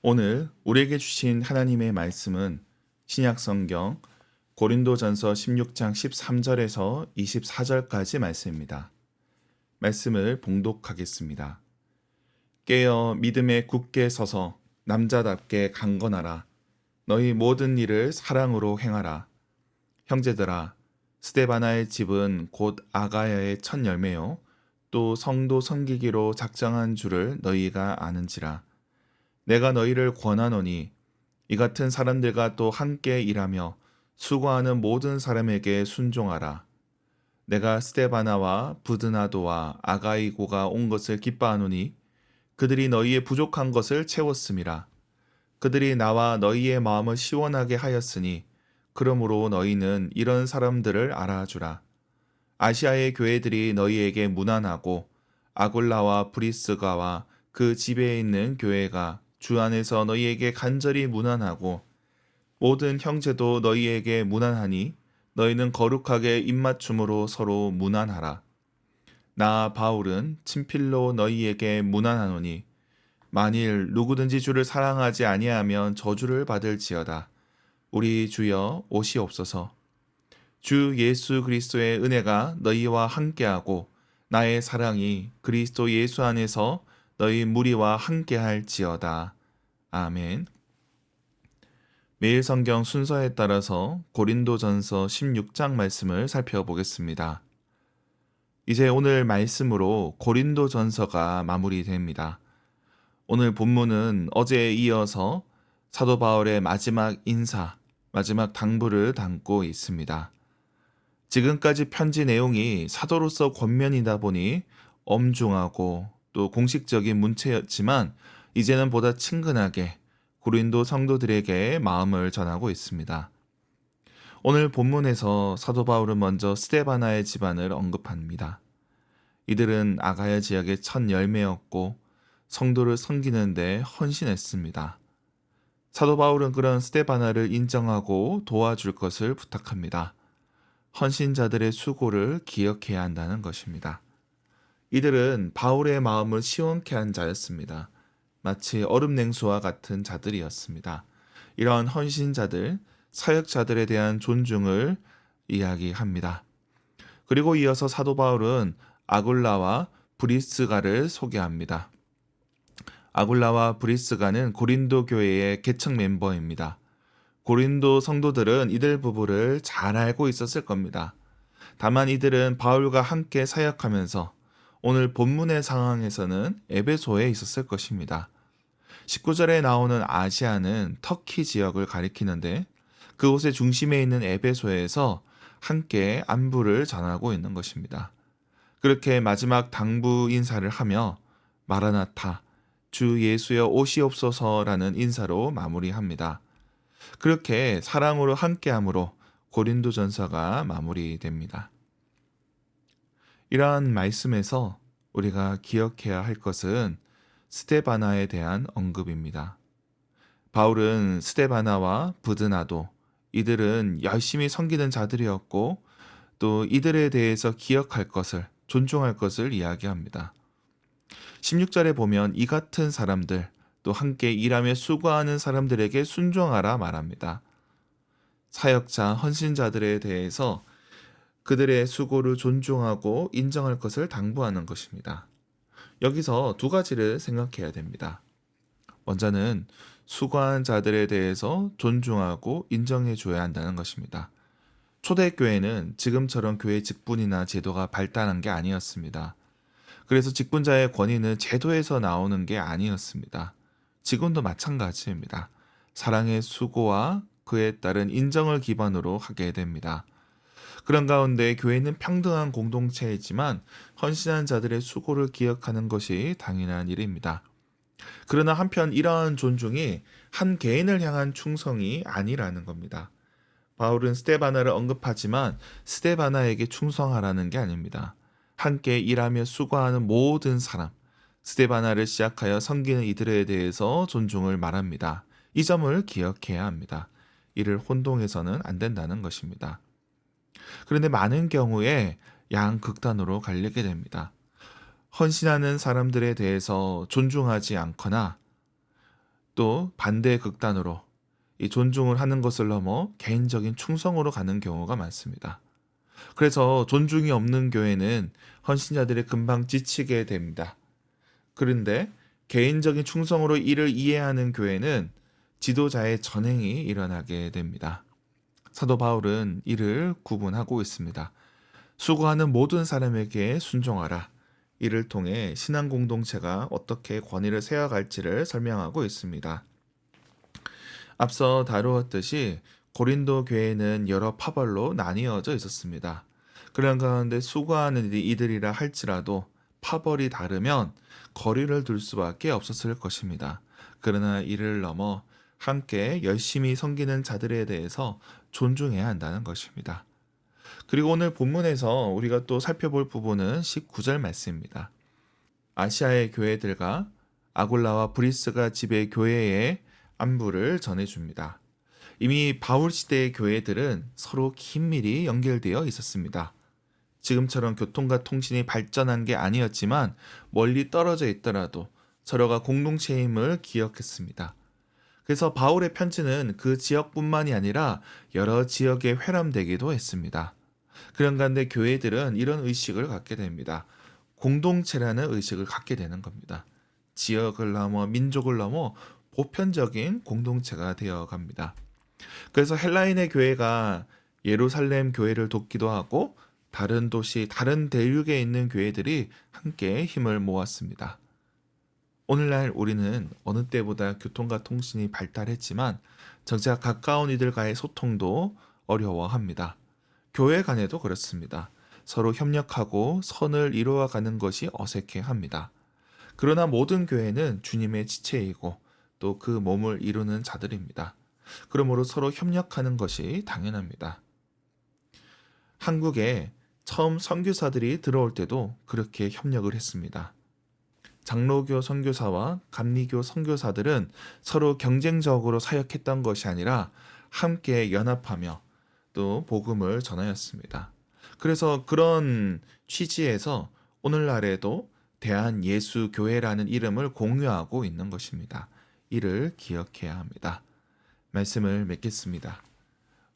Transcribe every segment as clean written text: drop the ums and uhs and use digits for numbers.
오늘 우리에게 주신 하나님의 말씀은 신약성경 고린도전서 16장 13절에서 24절까지 말씀입니다. 말씀을 봉독하겠습니다. 깨어 믿음에 굳게 서서 남자답게 강건하라. 너희 모든 일을 사랑으로 행하라. 형제들아, 스데바나의 집은 곧 아가야의 첫 열매요. 또 성도 섬기기로 작정한 줄을 너희가 아는지라. 내가 너희를 권하노니 이 같은 사람들과 또 함께 일하며 수고하는 모든 사람에게 순종하라. 내가 스데바나와 부드나도와 아가이고가 온 것을 기뻐하노니 그들이 너희의 부족한 것을 채웠음이라. 그들이 나와 너희의 마음을 시원하게 하였으니 그러므로 너희는 이런 사람들을 알아주라. 아시아의 교회들이 너희에게 무난하고 아굴라와 브리스가와 그 집에 있는 교회가 주 안에서 너희에게 간절히 무난하고 모든 형제도 너희에게 무난하니 너희는 거룩하게 입맞춤으로 서로 무난하라. 나 바울은 친필로 너희에게 무난하노니 만일 누구든지 주를 사랑하지 아니하면 저주를 받을지어다. 우리 주여 오시옵소서. 주 예수 그리스도의 은혜가 너희와 함께하고 나의 사랑이 그리스도 예수 안에서 너희 무리와 함께할지어다. 아멘. 매일 성경 순서에 따라서 고린도전서 16장 말씀을 살펴보겠습니다. 이제 오늘 말씀으로 고린도전서가 마무리됩니다. 오늘 본문은 어제에 이어서 사도 바울의 마지막 인사, 마지막 당부를 담고 있습니다. 지금까지 편지 내용이 사도로서 권면이다 보니 엄중하고 또 공식적인 문체였지만 이제는 보다 친근하게 고린도 성도들에게 마음을 전하고 있습니다. 오늘 본문에서 사도 바울은 먼저 스데바나의 집안을 언급합니다. 이들은 아가야 지역의 첫 열매였고 성도를 섬기는 데 헌신했습니다. 사도 바울은 그런 스데바나를 인정하고 도와줄 것을 부탁합니다. 헌신자들의 수고를 기억해야 한다는 것입니다. 이들은 바울의 마음을 시원케 한 자였습니다. 마치 얼음 냉수와 같은 자들이었습니다. 이러한 헌신자들, 사역자들에 대한 존중을 이야기합니다. 그리고 이어서 사도 바울은 아굴라와 브리스가를 소개합니다. 아굴라와 브리스가는 고린도 교회의 개척 멤버입니다. 고린도 성도들은 이들 부부를 잘 알고 있었을 겁니다. 다만 이들은 바울과 함께 사역하면서 오늘 본문의 상황에서는 에베소에 있었을 것입니다. 19절에 나오는 아시아는 터키 지역을 가리키는데 그곳의 중심에 있는 에베소에서 함께 안부를 전하고 있는 것입니다. 그렇게 마지막 당부 인사를 하며 마라나타, 주 예수여 오시옵소서라는 인사로 마무리합니다. 그렇게 사랑으로 함께함으로 고린도전서가 마무리됩니다. 이러한 말씀에서 우리가 기억해야 할 것은 스데바나에 대한 언급입니다. 바울은 스데바나와 부드나도 이들은 열심히 섬기는 자들이었고 또 이들에 대해서 기억할 것을 존중할 것을 이야기합니다. 16절에 보면 이 같은 사람들 또 함께 일하며 수고하는 사람들에게 순종하라 말합니다. 사역자, 헌신자들에 대해서 그들의 수고를 존중하고 인정할 것을 당부하는 것입니다. 여기서 두 가지를 생각해야 됩니다. 먼저는 수고한 자들에 대해서 존중하고 인정해 줘야 한다는 것입니다. 초대교회는 지금처럼 교회 직분이나 제도가 발달한 게 아니었습니다. 그래서 직분자의 권위는 제도에서 나오는 게 아니었습니다. 지금도 마찬가지입니다. 사랑의 수고와 그에 따른 인정을 기반으로 하게 됩니다. 그런 가운데 교회는 평등한 공동체이지만 헌신한 자들의 수고를 기억하는 것이 당연한 일입니다. 그러나 한편 이러한 존중이 한 개인을 향한 충성이 아니라는 겁니다. 바울은 스데바나를 언급하지만 스데바나에게 충성하라는 게 아닙니다. 함께 일하며 수고하는 모든 사람, 스데바나를 시작하여 섬기는 이들에 대해서 존중을 말합니다. 이 점을 기억해야 합니다. 이를 혼동해서는 안 된다는 것입니다. 그런데 많은 경우에 양극단으로 갈리게 됩니다. 헌신하는 사람들에 대해서 존중하지 않거나 또 반대 극단으로 이 존중을 하는 것을 넘어 개인적인 충성으로 가는 경우가 많습니다. 그래서 존중이 없는 교회는 헌신자들이 금방 지치게 됩니다. 그런데 개인적인 충성으로 이를 이해하는 교회는 지도자의 전행이 일어나게 됩니다. 사도 바울은 이를 구분하고 있습니다. 수고하는 모든 사람에게 순종하라. 이를 통해 신앙 공동체가 어떻게 권위를 세워갈지를 설명하고 있습니다. 앞서 다루었듯이 고린도 교회는 여러 파벌로 나뉘어져 있었습니다. 그런 가운데 수고하는 이들이라 할지라도 파벌이 다르면 거리를 둘 수밖에 없었을 것입니다. 그러나 이를 넘어 함께 열심히 섬기는 자들에 대해서 존중해야 한다는 것입니다. 그리고 오늘 본문에서 우리가 또 살펴볼 부분은 19절 말씀입니다. 아시아의 교회들과 아굴라와 브리스가 집의 교회에 안부를 전해줍니다. 이미 바울 시대의 교회들은 서로 긴밀히 연결되어 있었습니다. 지금처럼 교통과 통신이 발전한 게 아니었지만 멀리 떨어져 있더라도 서로가 공동체임을 기억했습니다. 그래서 바울의 편지는 그 지역뿐만이 아니라 여러 지역에 회람되기도 했습니다. 그런 가운데 교회들은 이런 의식을 갖게 됩니다. 공동체라는 의식을 갖게 되는 겁니다. 지역을 넘어 민족을 넘어 보편적인 공동체가 되어 갑니다. 그래서 헬라인의 교회가 예루살렘 교회를 돕기도 하고 다른 도시, 다른 대륙에 있는 교회들이 함께 힘을 모았습니다. 오늘날 우리는 어느 때보다 교통과 통신이 발달했지만 정작 가까운 이들과의 소통도 어려워합니다. 교회 간에도 그렇습니다. 서로 협력하고 선을 이루어가는 것이 어색해합니다. 그러나 모든 교회는 주님의 지체이고 또 그 몸을 이루는 자들입니다. 그러므로 서로 협력하는 것이 당연합니다. 한국에 처음 선교사들이 들어올 때도 그렇게 협력을 했습니다. 장로교 선교사와 감리교 선교사들은 서로 경쟁적으로 사역했던 것이 아니라 함께 연합하며 또 복음을 전하였습니다. 그래서 그런 취지에서 오늘날에도 대한예수교회라는 이름을 공유하고 있는 것입니다. 이를 기억해야 합니다. 말씀을 맺겠습니다.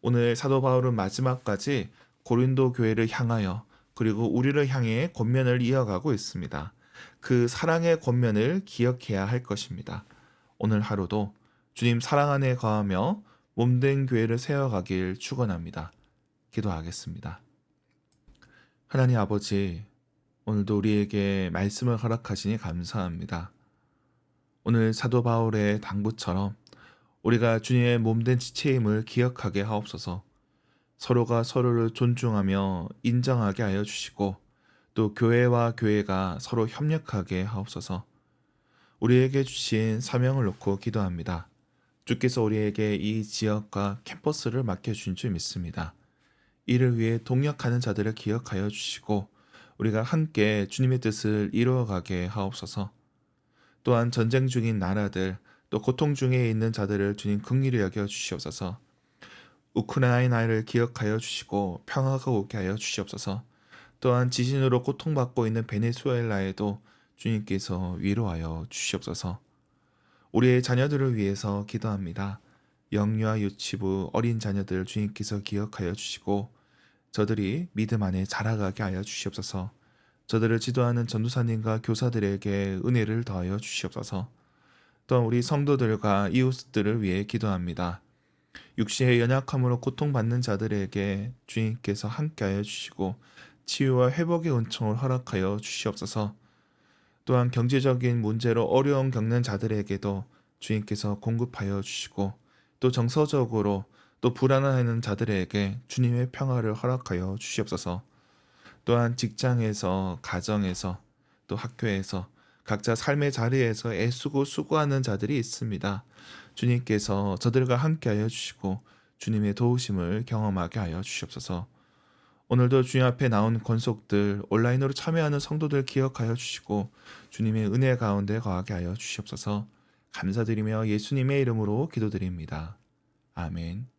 오늘 사도 바울은 마지막까지 고린도 교회를 향하여 그리고 우리를 향해 권면을 이어가고 있습니다. 그 사랑의 권면을 기억해야 할 것입니다. 오늘 하루도 주님 사랑 안에 거하며 몸된 교회를 세워가길 축원합니다. 기도하겠습니다. 하나님 아버지, 오늘도 우리에게 말씀을 허락하시니 감사합니다. 오늘 사도 바울의 당부처럼 우리가 주님의 몸된 지체임을 기억하게 하옵소서. 서로가 서로를 존중하며 인정하게 하여 주시고 또 교회와 교회가 서로 협력하게 하옵소서. 우리에게 주신 사명을 놓고 기도합니다. 주께서 우리에게 이 지역과 캠퍼스를 맡겨주신 줄 믿습니다. 이를 위해 동력하는 자들을 기억하여 주시고 우리가 함께 주님의 뜻을 이루어가게 하옵소서. 또한 전쟁 중인 나라들 또 고통 중에 있는 자들을 주님 긍휼히 여겨 주시옵소서. 우크라이나를 기억하여 주시고 평화가 오게 하여 주시옵소서. 또한 지진으로 고통받고 있는 베네수엘라에도 주님께서 위로하여 주시옵소서. 우리의 자녀들을 위해서 기도합니다. 영유아 유치부 어린 자녀들 주님께서 기억하여 주시고 저들이 믿음 안에 자라가게 하여 주시옵소서. 저들을 지도하는 전도사님과 교사들에게 은혜를 더하여 주시옵소서. 또한 우리 성도들과 이웃들을 위해 기도합니다. 육신의 연약함으로 고통받는 자들에게 주님께서 함께하여 주시고 치유와 회복의 은총을 허락하여 주시옵소서. 또한 경제적인 문제로 어려움 겪는 자들에게도 주님께서 공급하여 주시고 또 정서적으로 또 불안해하는 자들에게 주님의 평화를 허락하여 주시옵소서. 또한 직장에서, 가정에서, 또 학교에서 각자 삶의 자리에서 애쓰고 수고하는 자들이 있습니다. 주님께서 저들과 함께하여 주시고 주님의 도우심을 경험하게 하여 주시옵소서. 오늘도 주님 앞에 나온 권속들, 온라인으로 참여하는 성도들 기억하여 주시고 주님의 은혜 가운데 거하게 하여 주시옵소서. 감사드리며 예수님의 이름으로 기도드립니다. 아멘.